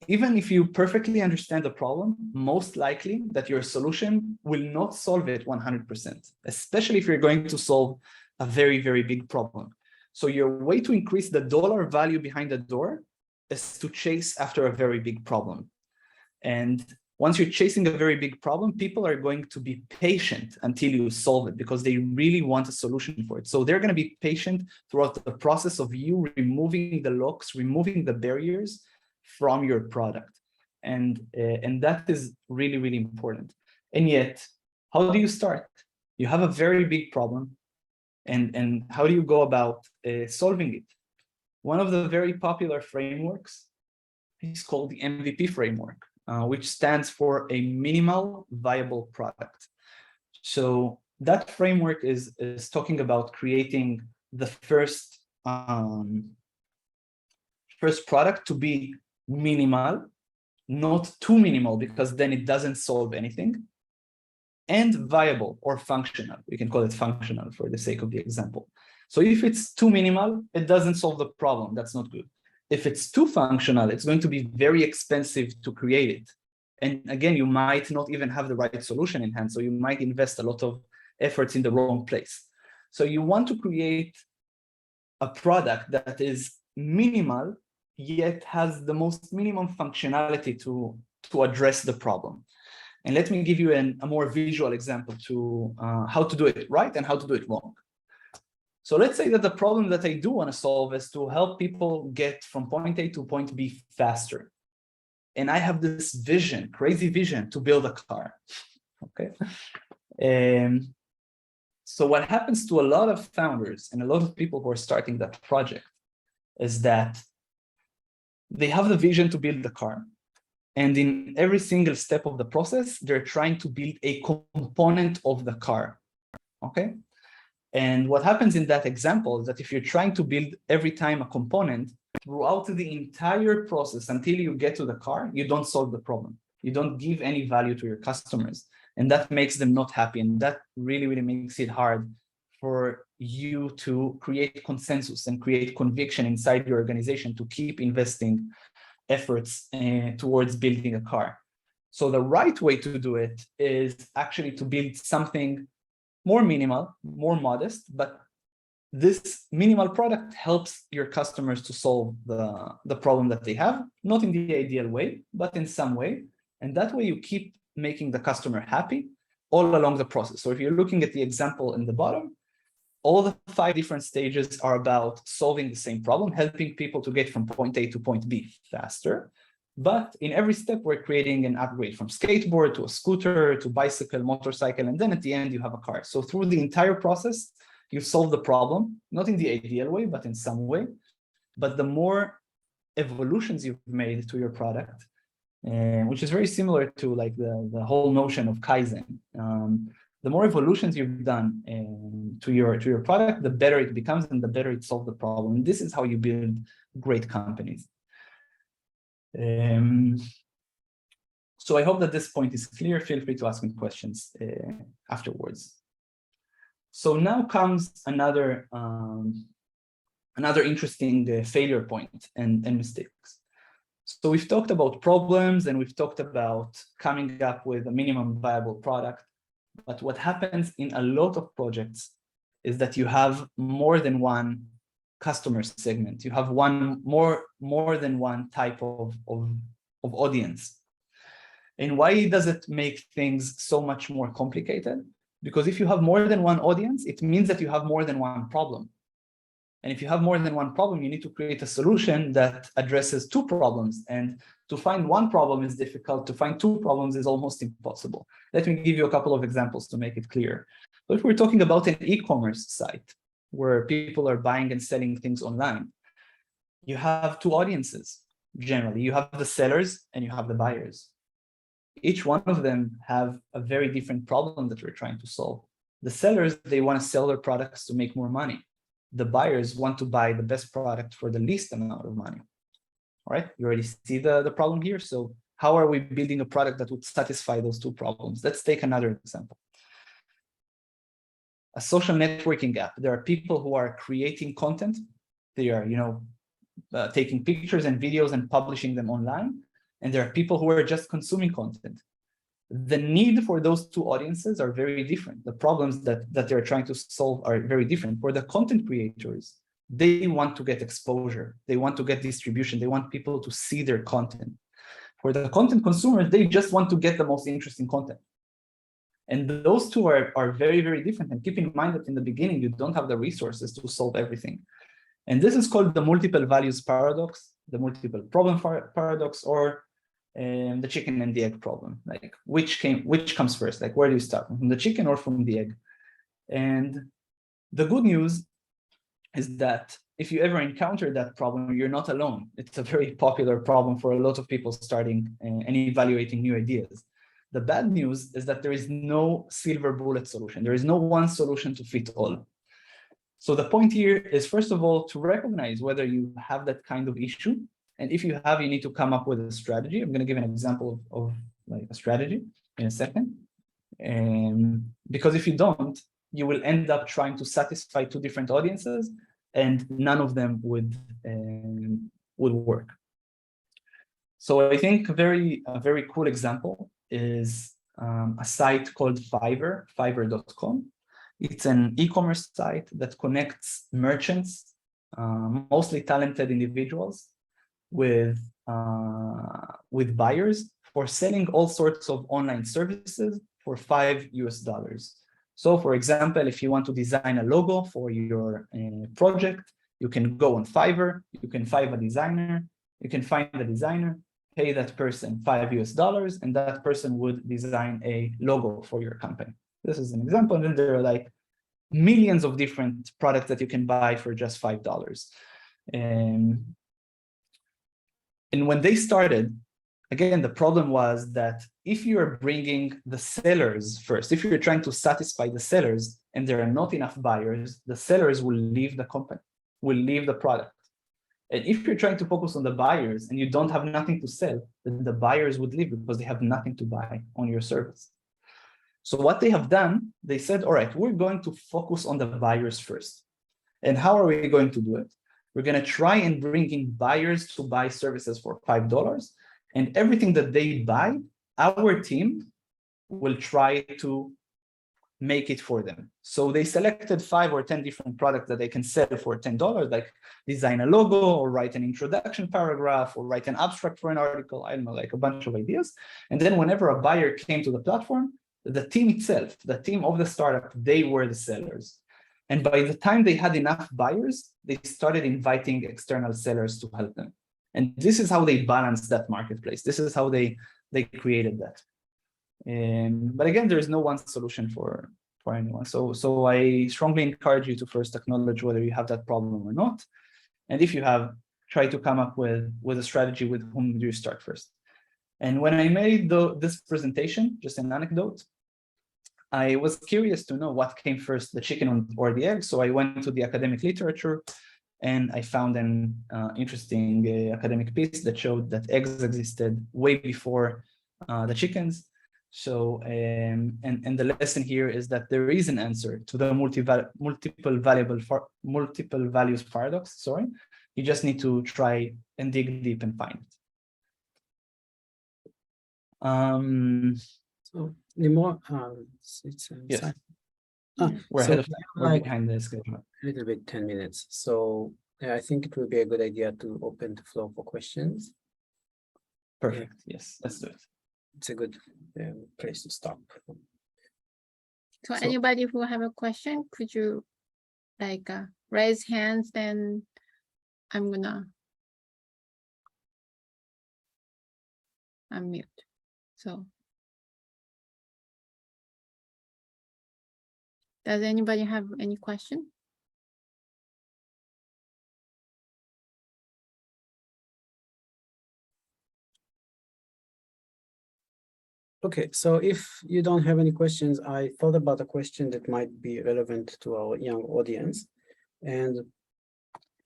Even if you perfectly understand the problem, most likely that your solution will not solve it 100%, especially if you're going to solve a very, very big problem. So your way to increase the dollar value behind the door is to chase after a very big problem. And once you're chasing a very big problem, people are going to be patient until you solve it because they really want a solution for it. So they're going to be patient throughout the process of you removing the locks, removing the barriers from your product. And that is really, really important. And yet, how do you start? You have a very big problem. And how do you go about solving it? One of the very popular frameworks is called the MVP framework, which stands for a minimal viable product. So that framework is talking about creating the first product to be minimal, not too minimal, because then it doesn't solve anything, and viable or functional. We can call it functional for the sake of the example. So if it's too minimal, it doesn't solve the problem. That's not good. If it's too functional, it's going to be very expensive to create it. And again, you might not even have the right solution in hand. So you might invest a lot of efforts in the wrong place. So you want to create a product that is minimal, yet has the most minimum functionality to address the problem. And let me give you a more visual example to how to do it right and how to do it wrong. So let's say that the problem that I do want to solve is to help people get from point A to point B faster. And I have this vision, crazy vision, to build a car. Okay. So what happens to a lot of founders and a lot of people who are starting that project is that they have the vision to build the car. And in every single step of the process, they're trying to build a component of the car. Okay. And what happens in that example is that if you're trying to build every time a component throughout the entire process until you get to the car, you don't solve the problem. You don't give any value to your customers. And that makes them not happy. And that really, really makes it hard for you to create consensus and create conviction inside your organization to keep investing efforts towards building a car. So the right way to do it is actually to build something more minimal, more modest, but this minimal product helps your customers to solve the problem that they have, not in the ideal way, but in some way. And that way you keep making the customer happy all along the process. So if you're looking at the example in the bottom, all the 5 different stages are about solving the same problem, helping people to get from point A to point B faster. But in every step, we're creating an upgrade from skateboard to a scooter to bicycle, motorcycle, and then at the end, you have a car. So through the entire process, you solve the problem, not in the ideal way, but in some way. But the more evolutions you've made to your product, which is very similar to like the whole notion of Kaizen. The more evolutions you've done to your product, the better it becomes and the better it solves the problem. And this is how you build great companies. So I hope that this point is clear. Feel free to ask me questions afterwards. So now comes another interesting failure point and mistakes. So we've talked about problems and we've talked about coming up with a minimum viable product. But what happens in a lot of projects is that you have more than one customer segment. You have more than one type of audience. And why does it make things so much more complicated? Because if you have more than one audience, it means that you have more than one problem. And if you have more than one problem, you need to create a solution that addresses 2 problems. And to find one problem is difficult. To find 2 problems is almost impossible. Let me give you a couple of examples to make it clear. So if we're talking about an e-commerce site where people are buying and selling things online, you have 2 audiences. Generally, you have the sellers and you have the buyers. Each one of them have a very different problem that we're trying to solve. The sellers, they want to sell their products to make more money. The buyers want to buy the best product for the least amount of money. All right, you already see the problem here. So how are we building a product that would satisfy those two problems? Let's take another example. A social networking app. There are people who are creating content. They are, taking pictures and videos and publishing them online. And there are people who are just consuming content. The need for those two audiences are very different. The problems that they're trying to solve are very different. For the content creators, they want to get exposure. They want to get distribution. They want people to see their content. For the content consumers, they just want to get the most interesting content. And those two are very, very different. And keep in mind that in the beginning, you don't have the resources to solve everything. And this is called the multiple values paradox, the multiple problem paradox, or the chicken and the egg problem. Like which comes first? Like where do you start? From the chicken or from the egg? And the good news is that if you ever encounter that problem, you're not alone. It's a very popular problem for a lot of people starting and evaluating new ideas. The bad news is that there is no silver bullet solution. There is no one solution to fit all. So the point here is, first of all, to recognize whether you have that kind of issue. And if you have, you need to come up with a strategy. I'm going to give an example of like a strategy in a second. Because if you don't, you will end up trying to satisfy two different audiences, and none of them would work. So I think a very cool example is a site called Fiverr, fiverr.com. It's an e-commerce site that connects merchants, mostly talented individuals, with buyers for selling all sorts of online services for $5. So for example, if you want to design a logo for your project, you can go on Fiverr, you can find a designer, pay that person $5, and that person would design a logo for your company. This is an example, and then there are like millions of different products that you can buy for just $5. And when they started, again, the problem was that if you're bringing the sellers first, if you're trying to satisfy the sellers and there are not enough buyers, the sellers will leave the company, will leave the product. And if you're trying to focus on the buyers and you don't have nothing to sell, then the buyers would leave because they have nothing to buy on your service. So what they have done, they said, all right, we're going to focus on the buyers first. And how are we going to do it? We're going to try and bring in buyers to buy services for $5. And everything that they buy, our team will try to make it for them. So they selected 5 or 10 different products that they can sell for $10, like design a logo or write an introduction paragraph or write an abstract for an article. I don't know, like a bunch of ideas. And then whenever a buyer came to the platform, the team itself, the team of the startup, they were the sellers. And by the time they had enough buyers, they started inviting external sellers to help them. And this is how they balanced that marketplace. This is how they created that. But again, there is no one solution for anyone. So I strongly encourage you to first acknowledge whether you have that problem or not. And if you have, try to come up with a strategy with whom do you start first. And when I made this presentation, just an anecdote, I was curious to know what came first, the chicken or the egg. So I went to the academic literature and I found an interesting academic piece that showed that eggs existed way before the chickens. So, and the lesson here is that there is an answer to the multiple values paradox. Sorry, you just need to try and dig deep and find it. So Nimrod, yes. We're ahead of time. We're behind the schedule. A little bit 10 minutes. So I think it would be a good idea to open the floor for questions. Perfect. Yes, let's do it. It's a good place to stop. So anybody who have a question, could you like raise hands? Then I'm gonna unmute. So does anybody have any question? Okay, so if you don't have any questions, I thought about a question that might be relevant to our young audience. And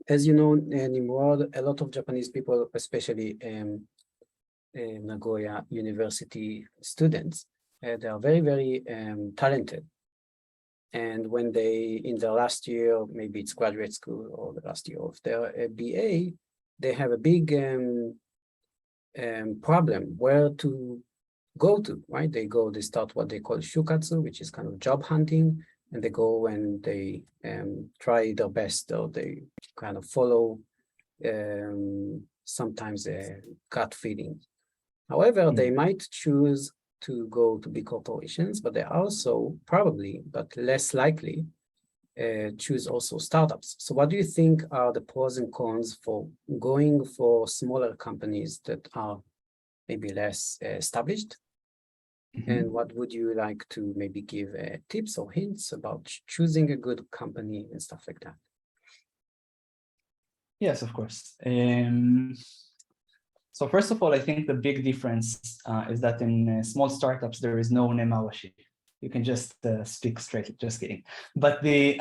as you know, Nimrod, a lot of Japanese people, especially Nagoya University students. They are very, very talented. And when they, in their last year, maybe it's graduate school or the last year of their BA, they have a big problem where to go to, right? They start what they call shukatsu, which is kind of job hunting, and they go and they try their best, or they kind of follow sometimes a gut feeling. However, they might choose to go to big corporations, but they also probably, but less likely, choose also startups. So what do you think are the pros and cons for going for smaller companies that are maybe less established? And what would you like to maybe give tips or hints about choosing a good company and stuff like that? Yes, of course. So first of all, I think the big difference is that in small startups, there is no nemawashi. You can just speak straight, just kidding. But there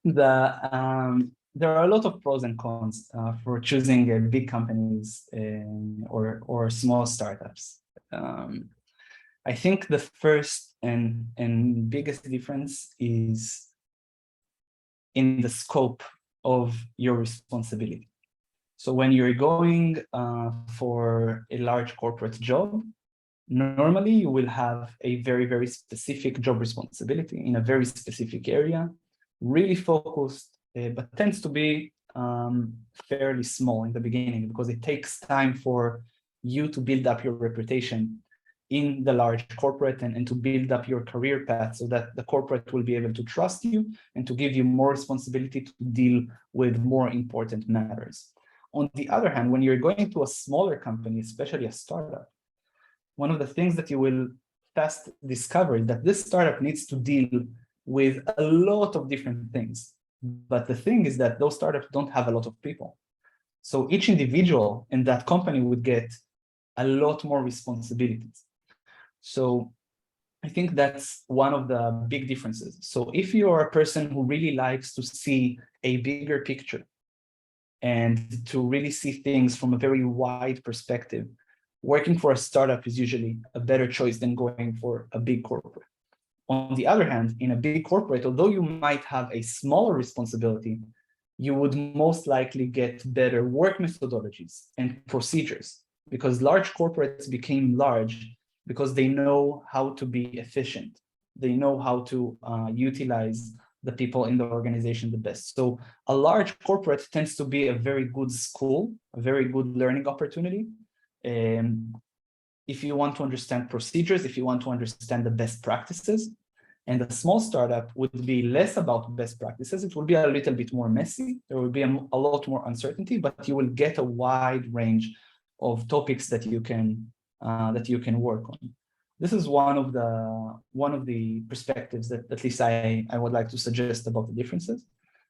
are a lot of pros and cons for choosing big companies or small startups. I think the first and biggest difference is in the scope of your responsibility. So when you're going for a large corporate job, normally you will have a very, very specific job responsibility in a very specific area, really focused, but tends to be fairly small in the beginning because it takes time for you to build up your reputation in the large corporate and to build up your career path so that the corporate will be able to trust you and to give you more responsibility to deal with more important matters. On the other hand, when you're going to a smaller company, especially a startup, one of the things that you will fast discover is that this startup needs to deal with a lot of different things. But the thing is that those startups don't have a lot of people. So each individual in that company would get a lot more responsibilities. So I think that's one of the big differences. So if you're a person who really likes to see a bigger picture and to really see things from a very wide perspective, working for a startup is usually a better choice than going for a big corporate. On the other hand, in a big corporate, although you might have a smaller responsibility, you would most likely get better work methodologies and procedures because large corporates became large because they know how to be efficient. They know how to utilize the people in the organization the best. So a large corporate tends to be a very good school, a very good learning opportunity. If you want to understand procedures, if you want to understand the best practices, and a small startup would be less about best practices. It will be a little bit more messy. There will be a lot more uncertainty, but you will get a wide range of topics that you can work on. This is one of the perspectives that at least I would like to suggest about the differences.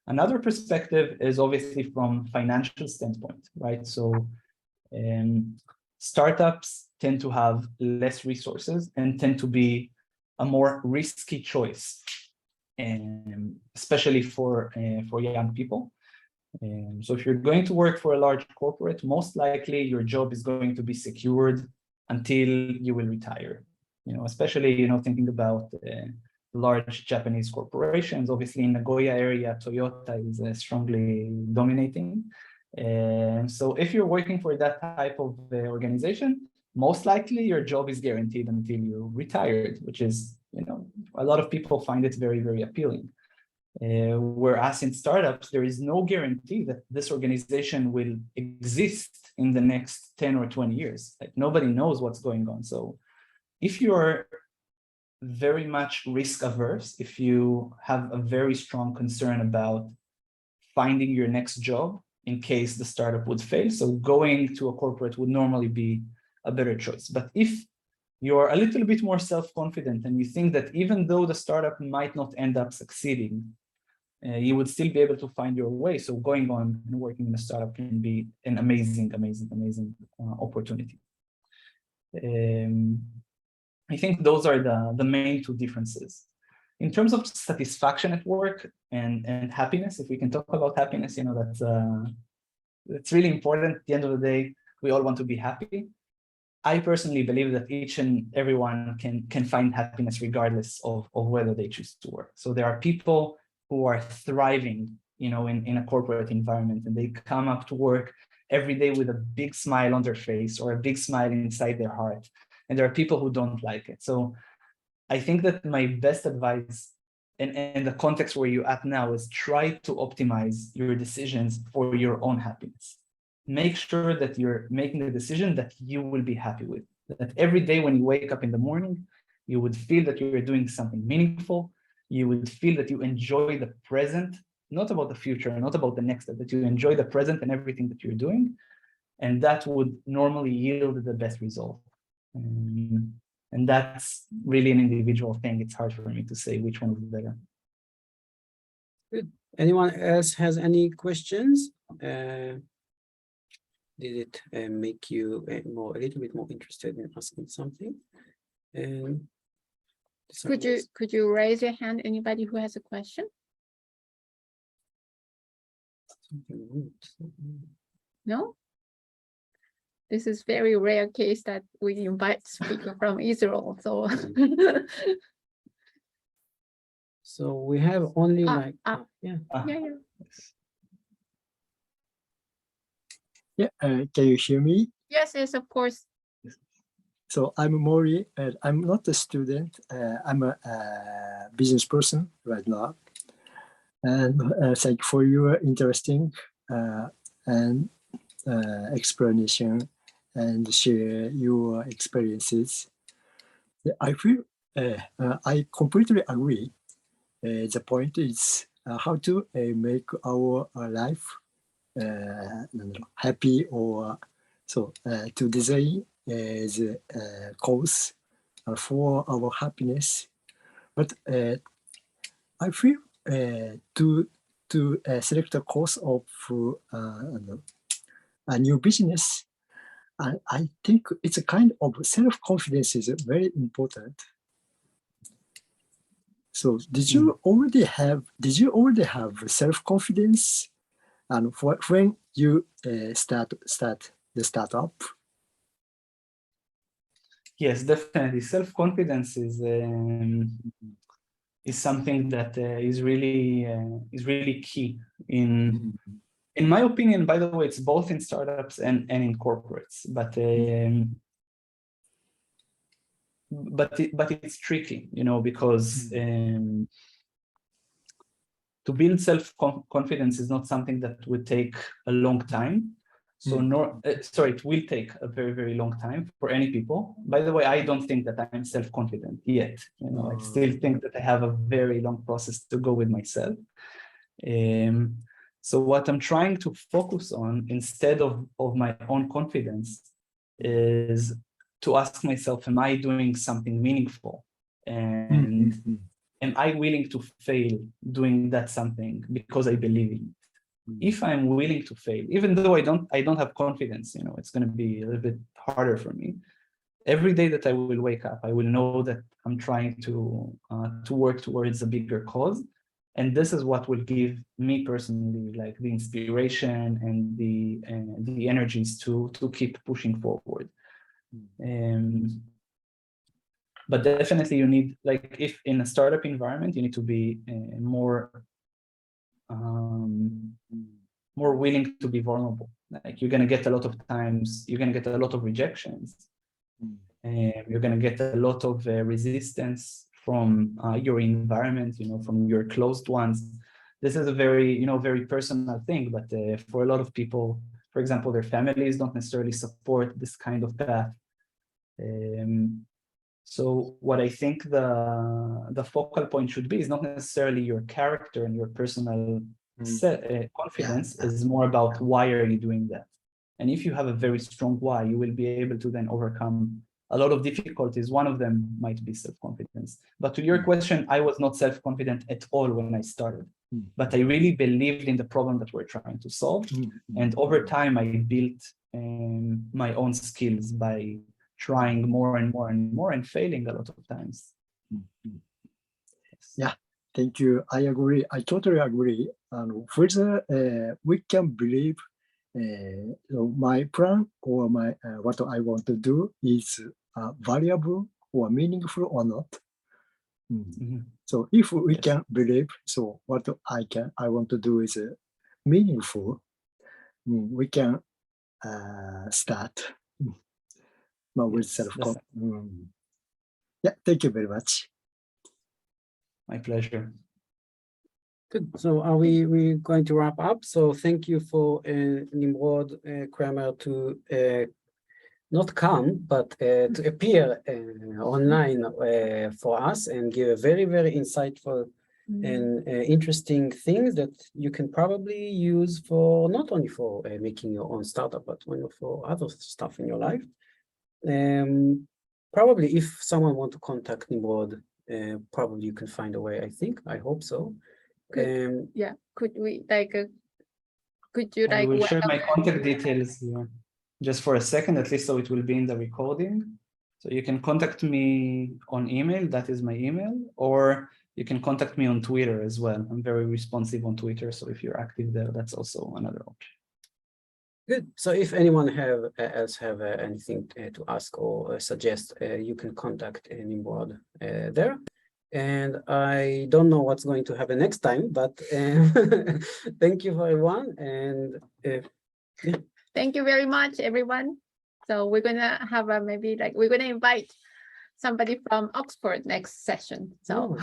Another perspective is obviously from financial standpoint, right? So startups tend to have less resources and tend to be a more risky choice, especially for young people. So if you're going to work for a large corporate, most likely your job is going to be secured until you will retire. Especially thinking about large Japanese corporations. Obviously, in Nagoya area, Toyota is strongly dominating. So if you're working for that type of organization, most likely your job is guaranteed until you're retired, which is, a lot of people find it very, very appealing. Whereas in startups, there is no guarantee that this organization will exist in the next 10 or 20 years. Like nobody knows what's going on. So if you're very much risk averse, if you have a very strong concern about finding your next job in case the startup would fail, so going to a corporate would normally be a better choice. But if you're a little bit more self-confident and you think that even though the startup might not end up succeeding, you would still be able to find your way. So going on and working in a startup can be an amazing opportunity. I think those are the main two differences. In terms of satisfaction at work and happiness, if we can talk about happiness, that's really important. At the end of the day, we all want to be happy. I personally believe that each and everyone can find happiness regardless of whether they choose to work. So there are people who are thriving, in a corporate environment, and they come up to work every day with a big smile on their face or a big smile inside their heart. And there are people who don't like it. So I think that my best advice in the context where you're at now is try to optimize your decisions for your own happiness. Make sure that you're making a decision that you will be happy with. That every day when you wake up in the morning, you would feel that you're doing something meaningful. You would feel that you enjoy the present, not about the future, not about the next step, that you enjoy the present and everything that you're doing. And that would normally yield the best result. And that's really an individual thing. It's hard for me to say which one is better. Good. Anyone else has any questions? Did it make you a little bit more interested in asking something? And could you raise your hand? Anybody who has a question? No? This is very rare case that we invite speaker from Israel. So so we have only yeah. Yeah, can you hear me? Yes, of course. So I'm Mori, and I'm not a student. I'm a business person right now. And thank you for your interesting and explanation and share your experiences. I feel I completely agree. The point is how to make our life happy, or so to design the course for our happiness. But I feel to select a course of a new business, I think it's a kind of self-confidence is very important. So did you already have self-confidence? And when you start the startup? Yes, definitely. Self-confidence is something that is really key in my opinion. By the way, it's both in startups and in corporates, but it's tricky, because to build self-confidence is not something that would take a long time. So it will take a very, very long time for any people. By the way, I don't think that I'm self-confident yet. I still think that I have a very long process to go with myself. So what I'm trying to focus on instead of my own confidence is to ask myself, am I doing something meaningful? And am I willing to fail doing that something because I believe in it? If I'm willing to fail, even though I don't have confidence, it's going to be a little bit harder for me. Every day that I will wake up, I will know that I'm trying to work towards a bigger cause, and this is what will give me personally like the inspiration and the energies to keep pushing forward. But definitely you need, like, if in a startup environment, you need to be more willing to be vulnerable. Like, you're going to get a lot of times, you're going to get a lot of rejections, and you're going to get a lot of resistance from your environment, from your closed ones. This is a very, very personal thing, but for a lot of people, for example, their families don't necessarily support this kind of path. So what I think the focal point should be is not necessarily your character and your personal confidence. Is more about why are you doing that. And if you have a very strong why, you will be able to then overcome a lot of difficulties. One of them might be self-confidence. But to your question, I was not self-confident at all when I started. But I really believed in the problem that we're trying to solve. And over time, I built my own skills by trying more and more and more and failing a lot of times. Yeah, thank you. I agree. I totally agree. Whether we can believe So my plan or my what I want to do is valuable or meaningful or not. So if we can believe, so what I want to do is meaningful, we can start with self. Yeah, thank you very much. My pleasure. Good. So are we going to wrap up? So thank you for Nimrod Kramer to not come, but to appear online for us and give a very, very insightful and interesting things that you can probably use for not only for making your own startup, but for other stuff in your life. Probably if someone wants to contact Nimrod, probably you can find a way, I hope so. Yeah, could we could you I will share my welcome contact details here just for a second, at least so it will be in the recording. So you can contact me on email, that is my email, or you can contact me on Twitter as well. I'm very responsive on Twitter, so if you're active there, that's also another option. Good. So if anyone else have anything to ask or suggest, you can contact Nimrod there. And I don't know what's going to happen next time, but thank you for everyone. And yeah. Thank you very much, everyone. So we're gonna have we're gonna invite somebody from Oxford next session. So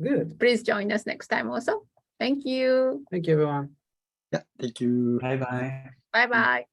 Good. please join us next time also. Thank you. Thank you, everyone. Yeah, thank you. Bye-bye. Bye bye.